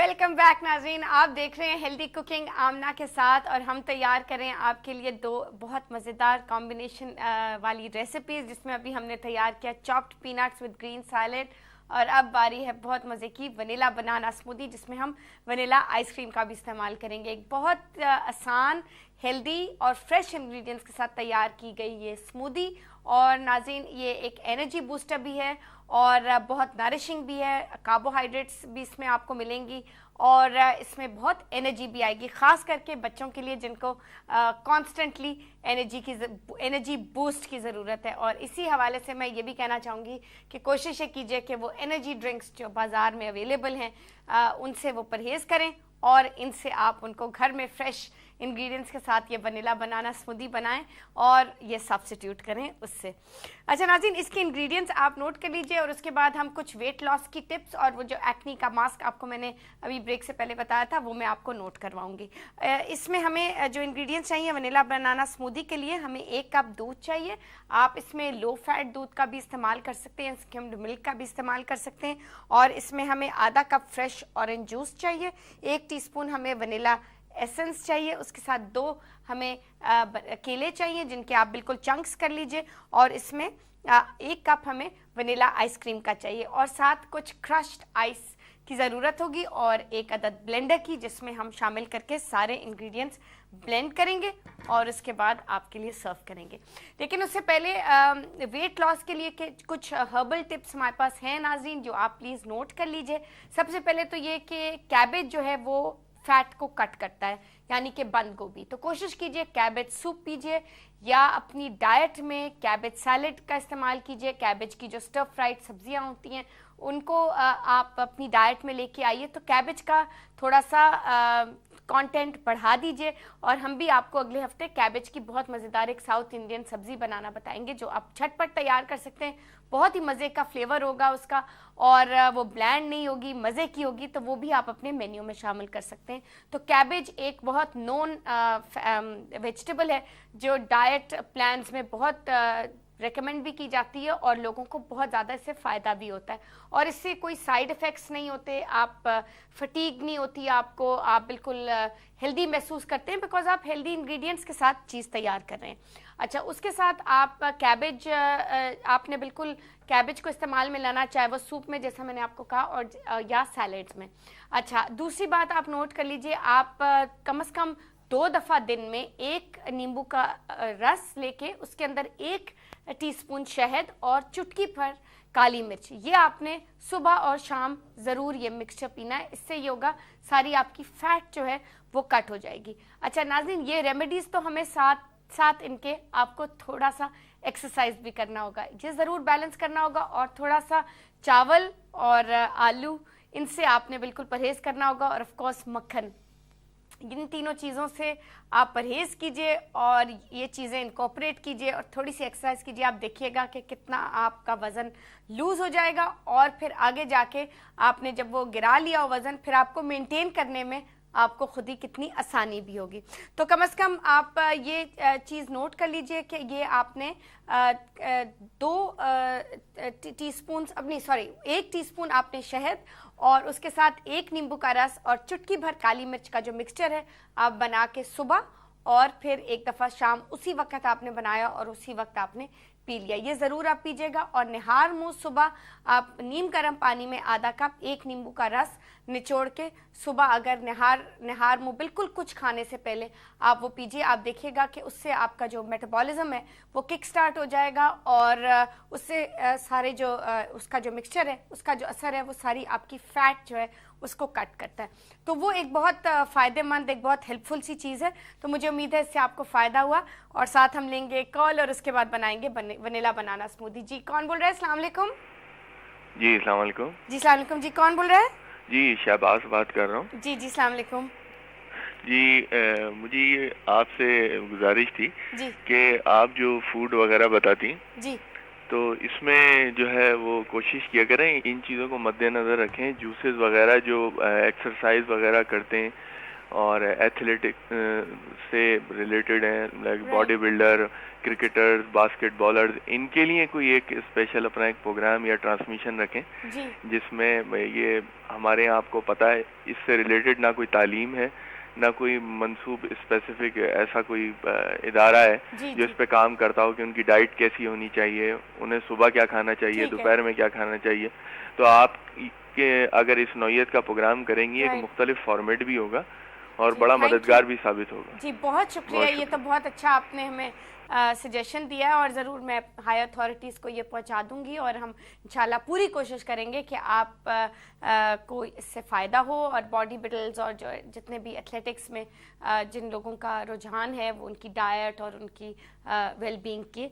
Welcome back नाज़रीन, आप देख रहे हैं हेल्दी कुकिंग आमना के साथ और हम तैयार करें आपके लिए दो बहुत मज़ेदार कॉम्बिनेशन वाली रेसिपीज़, जिसमें अभी हमने तैयार किया chopped peanuts with green salad और अब बारी है बहुत मज़े की वनीला बनाना स्मूदी, जिसमें हम वनीला आइसक्रीम का भी इस्तेमाल करेंगे। एक बहुत आसान, हेल्दी और फ्रेश इंग्रेडिएंट्स के साथ तैयार की गई ये स्मूदी। और नाज़रीन, ये एक एनर्जी बूस्टर भी है और बहुत नरिशिंग भी है, कार्बोहाइड्रेट्स भी इसमें आपको मिलेंगी और इसमें बहुत एनर्जी भी आएगी, ख़ास करके बच्चों के लिए जिनको कॉन्स्टेंटली एनर्जी बूस्ट की ज़रूरत है। और इसी हवाले से मैं ये भी कहना चाहूँगी कि कोशिश कीजिए कि वो एनर्जी ड्रिंक्स जो बाज़ार में अवेलेबल हैं उनसे वो परहेज़ करें और इनसे आप उनको घर में फ्रेश इंग्रेडिएंट्स के साथ ये वनीला बनाना स्मूदी बनाएं और ये सब्स्टिट्यूट करें उससे। अच्छा नाज़रीन, इसके इंग्रेडिएंट्स आप नोट कर लीजिए और उसके बाद हम कुछ वेट लॉस की टिप्स और वो जो एक्नी का मास्क आपको मैंने अभी ब्रेक से पहले बताया था वो मैं आपको नोट करवाऊंगी। इसमें हमें जो इंग्रेडिएंट्स चाहिए वनीला बनाना स्मूदी के लिए, हमें 1 कप दूध चाहिए। आप इसमें लो फैट दूध का भी इस्तेमाल कर सकते हैं, स्किम्ड मिल्क का भी इस्तेमाल कर सकते हैं। और इसमें हमें आधा कप फ्रेश ऑरेंज जूस चाहिए, 1 टीस्पून हमें वनीला एसेंस चाहिए, उसके साथ 2 हमें केले चाहिए जिनके आप बिल्कुल चंक्स कर लीजिए और इसमें 1 कप हमें वनीला आइसक्रीम का चाहिए और साथ कुछ क्रश्ड आइस की ज़रूरत होगी और 1 अदद ब्लेंडर की, जिसमें हम शामिल करके सारे इंग्रेडिएंट्स ब्लेंड करेंगे और उसके बाद आपके लिए सर्व करेंगे। लेकिन उससे पहले वेट लॉस के लिए कुछ हर्बल टिप्स हमारे पास हैं नाज़रीन, जो आप प्लीज़ नोट कर लीजिए। सबसे पहले तो ये कि कैबेज जो है वो फैट को कट करता है, यानी कि बंद गोभी, तो कोशिश कीजिए कैबेज सूप पीजिए या अपनी डाइट में कैबेज सैलेड का इस्तेमाल कीजिए। कैबेज की जो स्टर फ्राइड सब्जियां होती हैं उनको आप अपनी डाइट में लेके आइए, तो कैबेज का थोड़ा सा कंटेंट बढ़ा दीजिए। और हम भी आपको अगले हफ्ते कैबेज की बहुत मज़ेदार एक साउथ इंडियन सब्ज़ी बनाना बताएंगे जो आप झटपट तैयार कर सकते हैं। बहुत ही मज़े का फ्लेवर होगा उसका और वो ब्लैंड नहीं होगी, मज़े की होगी, तो वो भी आप अपने मेन्यू में शामिल कर सकते हैं। तो कैबेज एक बहुत नोन वेजिटेबल है जो डाइट प्लान्स में बहुत रेकमेंड भी की जाती है और लोगों को बहुत ज़्यादा इससे फ़ायदा भी होता है और इससे कोई साइड इफ़ेक्ट्स नहीं होते, आप फटीग नहीं होती आपको, आप बिल्कुल हेल्दी महसूस करते हैं बिकॉज आप हेल्दी इंग्रेडिएंट्स के साथ चीज़ तैयार कर रहे हैं। अच्छा, उसके साथ आप कैबेज आपने बिल्कुल कैबेज को इस्तेमाल में लाना, चाहे वो सूप में जैसा मैंने आपको कहा और या सैलेड्स में। अच्छा, दूसरी बात आप नोट कर लीजिए, आप कम से कम 2 दफ़ा दिन में 1 नींबू का रस लेके उसके अंदर 1 टीस्पून शहद और चुटकी भर काली मिर्च, ये आपने सुबह और शाम ज़रूर ये मिक्सचर पीना है। इससे ये होगा सारी आपकी फैट जो है वो कट हो जाएगी। अच्छा नाज़रीन, ये रेमेडीज़ तो हमें साथ साथ इनके आपको थोड़ा सा एक्सरसाइज भी करना होगा, ये ज़रूर बैलेंस करना होगा और थोड़ा सा चावल और आलू इनसे आपने बिल्कुल परहेज़ करना होगा और ऑफ कोर्स मक्खन। इन तीनों चीज़ों से आप परहेज़ कीजिए और ये चीज़ें इनकॉर्पोरेट कीजिए और थोड़ी सी एक्सरसाइज कीजिए। आप देखिएगा कि कितना आपका वज़न लूज़ हो जाएगा और फिर आगे जाके आपने जब वो गिरा लिया हो वज़न, फिर आपको मेंटेन करने में आपको खुद ही कितनी आसानी भी होगी। तो कम से कम आप ये चीज़ नोट कर लीजिए कि ये आपने 2 टीस्पून अपनी 1 टीस्पून आपने शहद और उसके साथ 1 नींबू का रस और चुटकी भर काली मिर्च का जो मिक्सचर है आप बना के सुबह और फिर 1 दफ़ा शाम उसी वक्त आपने बनाया और उसी वक्त आपने पी लिया। ये ज़रूर आप पीजिएगा और निहार मुँह सुबह आप नीम गर्म पानी में आधा कप 1 नींबू का रस निचोड़ के सुबह अगर निहार मुँह बिल्कुल कुछ खाने से पहले आप वो पीजिए। आप देखिएगा कि उससे आपका जो मेटाबॉलिज्म है वो किक स्टार्ट हो जाएगा और उससे सारे जो उसका जो मिक्सचर है उसका जो असर है वो सारी आपकी फ़ैट जो है उसको कट करता है। तो वो एक बहुत फ़ायदेमंद, एक बहुत हेल्पफुल सी चीज़ है। तो मुझे उम्मीद है इससे आपको फ़ायदा हुआ और साथ हम लेंगे कॉल और उसके बाद बनाएंगे वनीला बनाना स्मूदी। जी कौन बोल रहा है? अस्सलाम वालेकुम। जी अस्सलाम वालेकुम। जी अस्सलाम वालेकुम। जी कौन बोल रहा है? जी शहबाज बात कर रहा हूँ। जी अस्सलाम वालेकुम। जी मुझे ये आपसे गुजारिश थी जी कि आप जो फूड वगैरह बताती जी तो इसमें जो है वो कोशिश किया करें इन चीज़ों को मद्देनज़र रखें, जूसेस वगैरह जो एक्सरसाइज वगैरह करते हैं और एथलेटिक से रिलेटेड हैं, like right body builder, cricketers, basketballers, इनके लिए कोई एक स्पेशल अपना एक प्रोग्राम या ट्रांसमिशन रखें जी जिसमें ये हमारे यहाँ आपको पता है इससे रिलेटेड ना कोई तालीम है ना कोई मंसूब स्पेसिफिक ऐसा कोई इदारा है जी जो इस जी पे काम करता हो कि उनकी डाइट कैसी होनी चाहिए, उन्हें सुबह क्या खाना चाहिए, ठीक है दोपहर में क्या खाना चाहिए। तो आप के अगर इस नौयत का प्रोग्राम करेंगी एक राइट मुख्तलिफ फॉर्मेट भी होगा और जी बड़ा थैंक यू मददगार भी साबित होगा। जी बहुत शुक्रिया, बहुत ये तो शुक्रिया। बहुत अच्छा आपने हमें सजेशन दिया है और ज़रूर मैं हाई अथॉरिटीज़ को ये पहुंचा दूंगी और हम इंशाल्लाह पूरी कोशिश करेंगे कि आप को इससे फ़ायदा हो और बॉडी बिल्डर्स और जो जितने भी एथलेटिक्स में जिन लोगों का रुझान है वो उनकी डाइट और उनकी वेल बीइंग की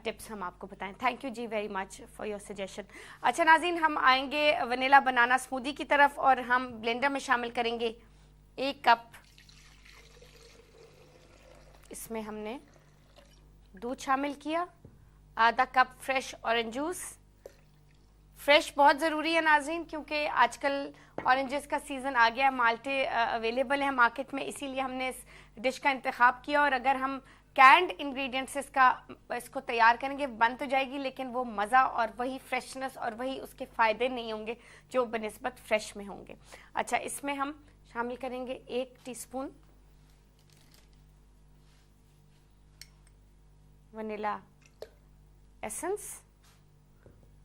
टिप्स हम आपको बताएं। Thank you ji very much for your suggestion. अच्छा नाज़रीन, हम आएंगे वनीला बनाना स्मूदी की तरफ और हम ब्लेंडर में शामिल करेंगे 1 कप। इसमें हमने दूध शामिल किया, आधा cup fresh orange juice. Fresh बहुत ज़रूरी है नाज़रीन क्योंकि आजकल ऑरेंजेस का सीज़न आ गया, माल्टे अवेलेबल है मार्केट में, इसीलिए हमने इस डिश का इंतखाब किया। और अगर हम कैंड इंग्रेडिएंट्स से इसको तैयार करेंगे बन तो जाएगी लेकिन वो मज़ा और वही फ्रेशनेस और वही उसके फ़ायदे नहीं होंगे जो बनिस्बत फ्रेश में होंगे। अच्छा, इसमें हम शामिल करेंगे 1 टीस्पून वनीला एसेंस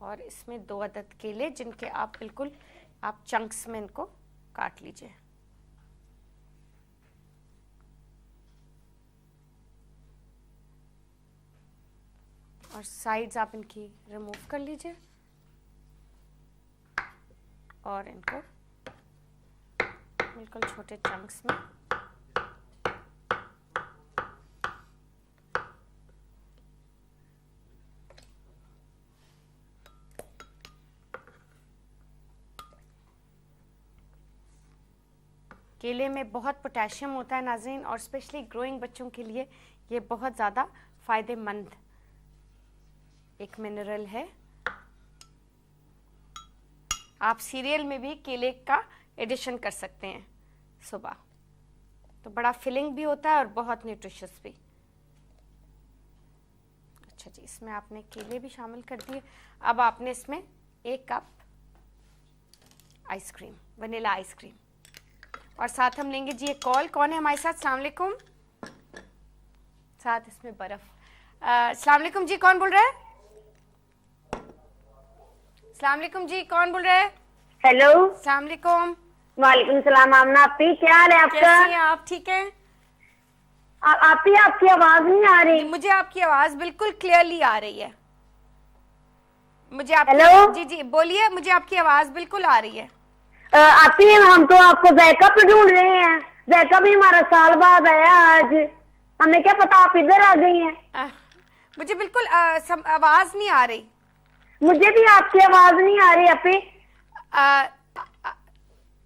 और इसमें 2 अदद केले जिनके आप बिल्कुल आप चंक्स में इनको काट लीजिए। और साइड्स आप इनकी रिमूव कर लीजिए और इनको बिल्कुल छोटे चंक्स में केले में बहुत पोटेशियम होता है नाज़रीन और स्पेशली ग्रोइंग बच्चों के लिए ये बहुत ज़्यादा फ़ायदेमंद एक मिनरल है। आप सीरियल में भी केले का एडिशन कर सकते हैं सुबह, तो बड़ा फिलिंग भी होता है और बहुत न्यूट्रिशियस भी। अच्छा जी, इसमें आपने केले भी शामिल कर दिए। अब आपने इसमें 1 कप आइसक्रीम, वनीला आइसक्रीम, और साथ हम लेंगे जी एक कॉल। कौन है हमारे साथ? अस्सलाम वालेकुम। साथ इसमें बर्फ। अस्सलाम वालेकुम जी, कौन बोल रहा है? अस्सलाम वालेकुम जी, कौन बोल रहा है? हेलो। अस्सलाम वालेकुम। वालेकुम सलाम। आमना आपी, क्या हाल है आपका? कैसी हैं आप? ठीक है आपी, आपकी आवाज नहीं आ रही। मुझे आपकी आवाज बिल्कुल क्लियरली आ रही है। मुझे आप हेलो। जी जी बोलिए, मुझे आपकी आवाज बिल्कुल आ रही है। आपी, हम तो आपको जायका पे ढूंढ रहे हैं। जायका भी हमारा साल बाद आया आज, हमें क्या पता आप इधर आ गई हैं। मुझे बिल्कुल आवाज नहीं आ रही। मुझे भी आपकी आवाज नहीं आ रही आपी।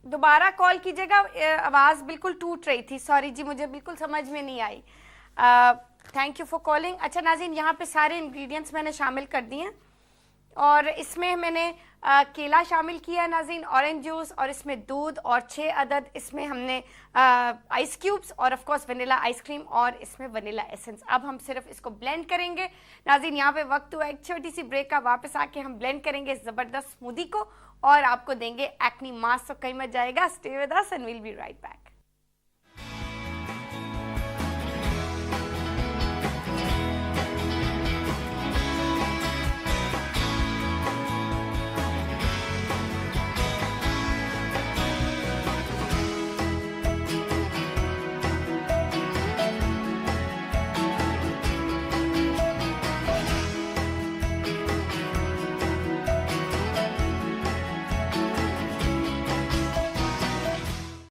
दोबारा कॉल कीजिएगा, आवाज बिल्कुल टूट रही थी। सॉरी जी, मुझे बिल्कुल समझ में नहीं आई। Thank you for calling. अच्छा नाज़रीन, यहाँ पे सारे इंग्रेडिएंट्स मैंने शामिल कर दिए हैं और इसमें मैंने केला शामिल किया है नाज़रीन, ऑरेंज जूस, और इसमें दूध और 6 अदद इसमें हमने आइस क्यूब्स और ऑफ कोर्स वनीला आइसक्रीम और इसमें वनीला एसेंस। अब हम सिर्फ इसको ब्लेंड करेंगे नाज़रीन। यहाँ पे वक्त हुआ एक छोटी सी ब्रेक का, वापस आके हम ब्लेंड करेंगे इस ज़बरदस्त स्मूदी को और आपको देंगे एक्नी मास्क। तो कहीं मत जाएगा, stay with us and we'll be right back.